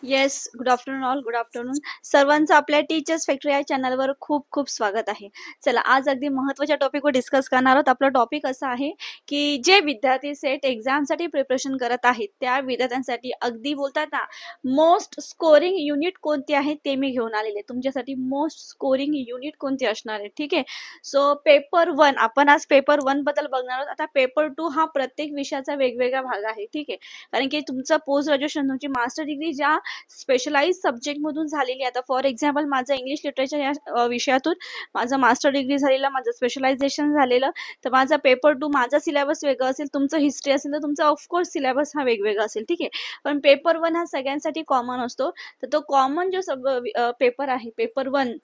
Yes, good afternoon all. Good afternoon सर्वांचं आपल्या teachers factory या चॅनलवर खूप खूप स्वागत आहे. चला, आज अगदी महत्त्वाच्या टॉपिकवर डिस्कस करणार आहोत. आपला टॉपिक असा आहे की जे विद्यार्थी सेट एक्झामसाठी प्रिपरेशन करत आहेत त्या विद्यार्थ्यांसाठी अगदी बोलतात ना, मोस्ट स्कोरिंग युनिट कोणते आहेत ते मी घेऊन आलेले. तुमच्यासाठी मोस्ट स्कोरिंग युनिट कोणते असणार आहे, ठीक आहे. सो पेपर 1 आपण आज पेपर 1 बद्दल बघणार आहोत. आता पेपर 2 हा प्रत्येक विषयाचा वेगवेगळा भाग आहे, ठीक आहे. कारण की तुमचं पोस्ट ग्रॅज्युएशन, तुमची मास्टर डिग्री ज्या स्पेशलाइज सब्जेक्टमधून झालेली. आता फॉर एक्झाम्पल माझं इंग्लिश लिटरेचर या विषयातून माझं मास्टर डिग्री झालेलं, माझं स्पेशलायझेशन झालेलं. तर माझा पेपर 2 माझा सिलेबस वेगळा असेल, तुमचं हिस्ट्री असेल तर तुमचा ऑफकोर्स सिलेबस हा वेगवेगळा असेल, ठीक आहे. पण पेपर 1 हा सगळ्यांसाठी कॉमन असतो. तर तो कॉमन जो पेपर आहे पेपर 1,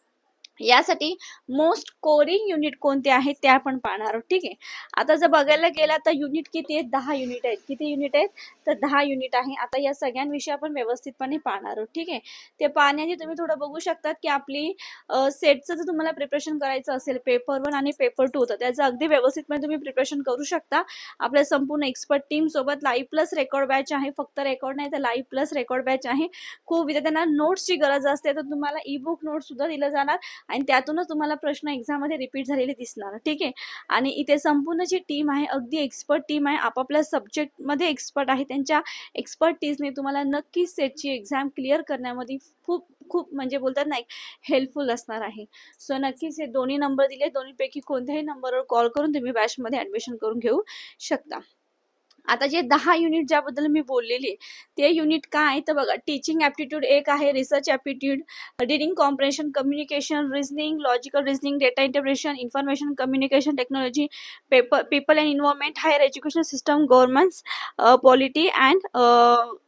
यासाठी मोस्ट स्कोरिंग युनिट कोणते आहेत ते आपण पाहणार आहोत, ठीक आहे. आता जर बघायला गेला तर युनिट किती आहेत? 10 युनिट आहेत. किती युनिट आहेत? तर 10 युनिट आहे. आता या सगळ्यांविषयी आपण व्यवस्थितपणे पाहणार आहोत, ठीक आहे. ते पाहण्याआधी तुम्ही थोडं बघू शकतात की आपली सेटचं जर तुम्हाला प्रिपरेशन करायचं असेल पेपर 1 आणि पेपर 2, तर त्याचं अगदी व्यवस्थितपणे तुम्ही प्रिपरेशन करू शकता. आपल्या संपूर्ण एक्सपर्ट टीम सोबत लाईव्ह प्लस रेकॉर्ड बॅच आहे. फक्त रेकॉर्ड नाही तर लाईव्ह प्लस रेकॉर्ड बॅच आहे. खूप विद्यार्थ्यांना नोट्सची गरज असते, तर तुम्हाला ई बुक नोट्स सुद्धा दिलं जाणार आणि त्यातूनच तुम्हाला प्रश्न एक्झाम मध्ये रिपीट झालेले दिसणार, ठीक आहे. आणि इथे संपूर्ण जी टीम आहे अगदी एक्सपर्ट टीम आहे, आपापल्या सब्जेक्ट मध्ये एक्सपर्ट आहे. त्यांच्या एक्सपर्टीजने तुम्हाला नक्कीच सेटची एक्झाम क्लिअर करण्यामध्ये खूप खूप म्हणजे बोलतात ना, हेल्पफुल असणार आहे. सो नक्कीच हे दोन्ही नंबर दिले, दोन्हीपैकी कोणत्याही नंबरवर कॉल करून तुम्ही बॅच मध्ये ऍडमिशन करून घेऊ शकता. आता जे 10 युनिट ज्याबद्दल मी बोललेली ते युनिट काय तर बघा, टीचिंग ऍप्टिट्यूड एक आहे, research aptitude, reading comprehension, communication, reasoning, logical reasoning, data interpretation, information communication technology, people and environment, higher education system, government polity and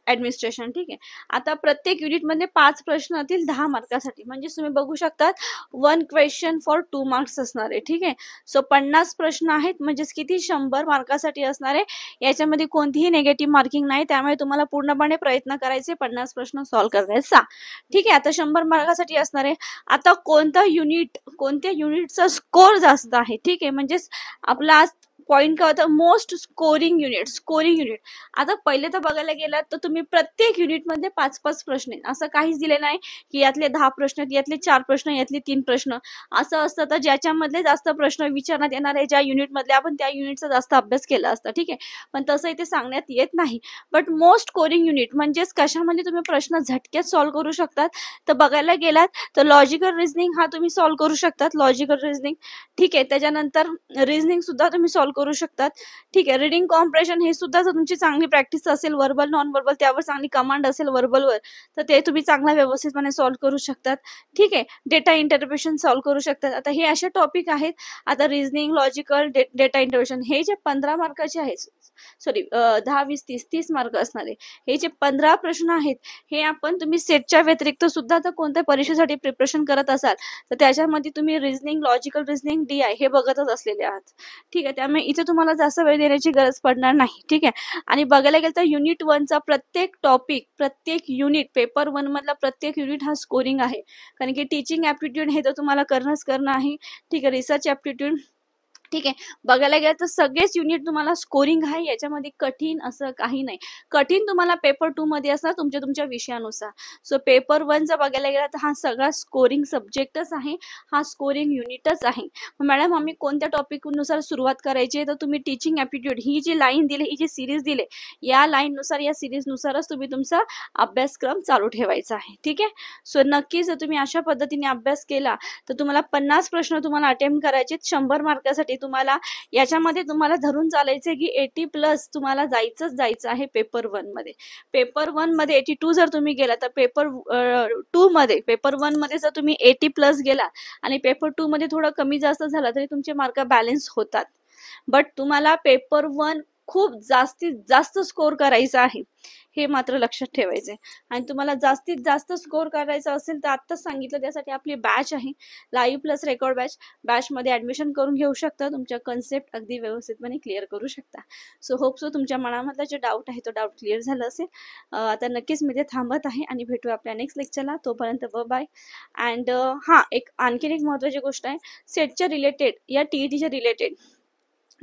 administration, ठीक आहे. आता प्रत्येक युनिट मध्ये 5 प्रश्न असतील 10 मार्कासाठी. म्हणजे तुम्ही बघू शकतात 1 क्वेश्चन फॉर 2 मार्क्स असणार आहे, ठीक आहे. सो 50 प्रश्न आहेत, म्हणजेच किती 100 मार्कासाठी असणार आहे. याच्यामध्ये कोणतीही नेगेटिव्ह मार्किंग नाही, त्यामुळे तुम्हाला पूर्णपणे प्रयत्न करायचे 50 प्रश्न सॉल्व्ह करण्याचा, ठीक आहे. आता 100 मार्कासाठी असणार आहे. आता कोणत्या युनिटचा स्कोर जास्त आहे, ठीक आहे. म्हणजेच आपला आज पॉईंट काय होता? Most scoring unit. आता पहिले तर बघायला गेलात तर तुम्ही प्रत्येक युनिटमध्ये 5-5 प्रश्न आहेत, असं काहीच दिले नाही की यातले 10 प्रश्न आहेत, यातले 4 प्रश्न, यातले 3 प्रश्न. असं असतं तर ज्याच्यामधले जास्त प्रश्न विचारण्यात येणार आहे ज्या युनिटमधले, आपण त्या युनिटचा जास्त अभ्यास केला असता, ठीक आहे. पण तसं इथे सांगण्यात येत नाही. बट मोस्ट स्कोरिंग युनिट म्हणजेच कशामध्ये तुम्ही प्रश्न झटक्यात सॉल्व्ह करू शकतात. तर बघायला गेलात तर लॉजिकल रिझनिंग हा तुम्ही सॉल्व्ह करू शकतात, लॉजिकल रिझनिंग, ठीक आहे. त्याच्यानंतर रिझनिंग सुद्धा तुम्ही सॉल्व्ह करू शकतात, ठीक आहे. रीडिंग कॉम्प्रेशन हे सुद्धा जर तुमची चांगली प्रॅक्टिस असेल, वर्बल नॉन वर्बल त्यावर चांगली कमांड असेल वर्बलवर, तर ते तुम्ही चांगला व्यवस्थितपणे सॉल्व्ह करू शकतात, ठीक आहे. डेटा इंटरप्रिटेशन सॉल्व्ह करू शकतात. आता हे असे टॉपिक आहेत. आता रिझनिंग, लॉजिकल, डेटा इंटरप्रिटेशन हे जे 15 मार्काचे आहेत, सॉरी 10, 20, 30 मार्क असणारे हे जे 15 प्रश्न आहेत, हे आपण तुम्ही सेटच्या व्यतिरिक्त सुद्धा जर कोणत्या परीक्षेसाठी प्रिपरेशन करत असाल तर त्याच्यामध्ये तुम्ही रिझनिंग, लॉजिकल रिझनिंग, DI हे बघतच असलेले आहात, ठीक आहे. त्यामुळे इथे तुम्हाला जास्त वेळ देण्याची गरज पडणार नाही, ठीक आहे. आणि बघायला गेलं तर युनिट 1चा प्रत्येक टॉपिक, प्रत्येक युनिट, पेपर 1 मधला प्रत्येक युनिट हा स्कोरिंग आहे. कारण की टीचिंग ऍप्टिट्यूड हे तर तुम्हाला करणं आहे, ठीक आहे. रिसर्च ऍप्टिट्यूड, ठीक आहे. बघायला गेलं तर सगळेच युनिट तुम्हाला स्कोरिंग आहे. याच्यामध्ये कठीण असं काही नाही. कठीण तुम्हाला पेपर 2 मध्ये असणार तुमच्या विषयानुसार. सो पेपर 1 जर बघायला गेला तर हा सगळा स्कोरिंग सब्जेक्टच आहे, हा स्कोरिंग युनिटच आहे. मॅडम आम्ही कोणत्या टॉपिक नुसार सुरुवात करायची, तर तुम्ही टीचिंग ऍप्टिट्यूड ही जी लाईन दिली, ही जी सिरीज दिली, या लाईन नुसार, या सिरीज नुसारच तुम्ही तुमचा अभ्यासक्रम चालू ठेवायचा आहे, ठीक आहे. सो नक्कीच जर तुम्ही अशा पद्धतीने अभ्यास केला तर तुम्हाला 50 प्रश्न तुम्हाला अटेम्प्ट करायचे 100 मार्कासाठी. तुम्हाला याच्यामध्ये तुम्हाला धरून चालायचे की 80+ तुम्हाला जायचं आहे पेपर 1 मध्ये. पेपर 1 मध्ये 82 जर तुम्ही गेला तर पेपर 2 मध्ये, पेपर 1 मध्ये जर तुम्ही 80+ गेला आणि पेपर 2 मध्ये थोडं कमी जास्त झाला तरी तुमचे मार्क बॅलन्स होतात. बट तुम्हाला पेपर 1 खूप जास्तीत जास्त स्कोर करायचा आहे, हे मात्र लक्षात ठेवायचे. आणि तुम्हाला जास्तीत जास्त स्कोर करायचा असेल तर आत्ताच सांगितलं त्यासाठी आपली बॅच आहे, लाईव्ह प्लस रेकॉर्ड बॅच मध्ये ऍडमिशन करून घेऊ शकता. तुमच्या कन्सेप्ट अगदी व्यवस्थितपणे क्लिअर करू शकता. सो तुमच्या मनामधला जे डाऊट आहे तो डाऊट क्लिअर झाला असेल. आता नक्कीच मी ते थांबत आहे आणि भेटू आपल्या नेक्स्ट लेक्चरला. तोपर्यंत बाय. अँड हा, आणखीन एक महत्वाची गोष्ट आहे, सेटच्या रिलेटेड या TETच्या रिलेटेड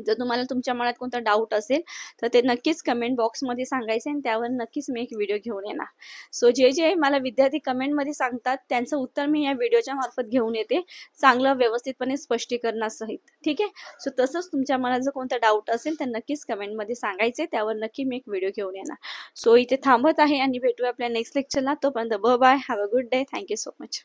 जर तुम्हाला तुमच्या मनात कोणता डाऊट असेल तर ते नक्कीच कमेंट बॉक्समध्ये सांगायचं आणि त्यावर नक्कीच मी एक व्हिडिओ घेऊन येणार. सो जे जे मला विद्यार्थी कमेंटमध्ये सांगतात त्यांचं उत्तर मी या व्हिडिओच्या मार्फत घेऊन येते, चांगलं व्यवस्थितपणे स्पष्टीकरणासहित. ठीक आहे. सो तसंच तुमच्या मनात जर कोणता डाऊट असेल तर नक्कीच कमेंटमध्ये सांगायचे, त्यावर नक्की मी एक व्हिडिओ घेऊन येणार. सो इथे थांबत आहे आणि भेटूया आपल्या नेक्स्ट लेक्चरला. तोपर्यंत bye, have a good day. Thank you so much.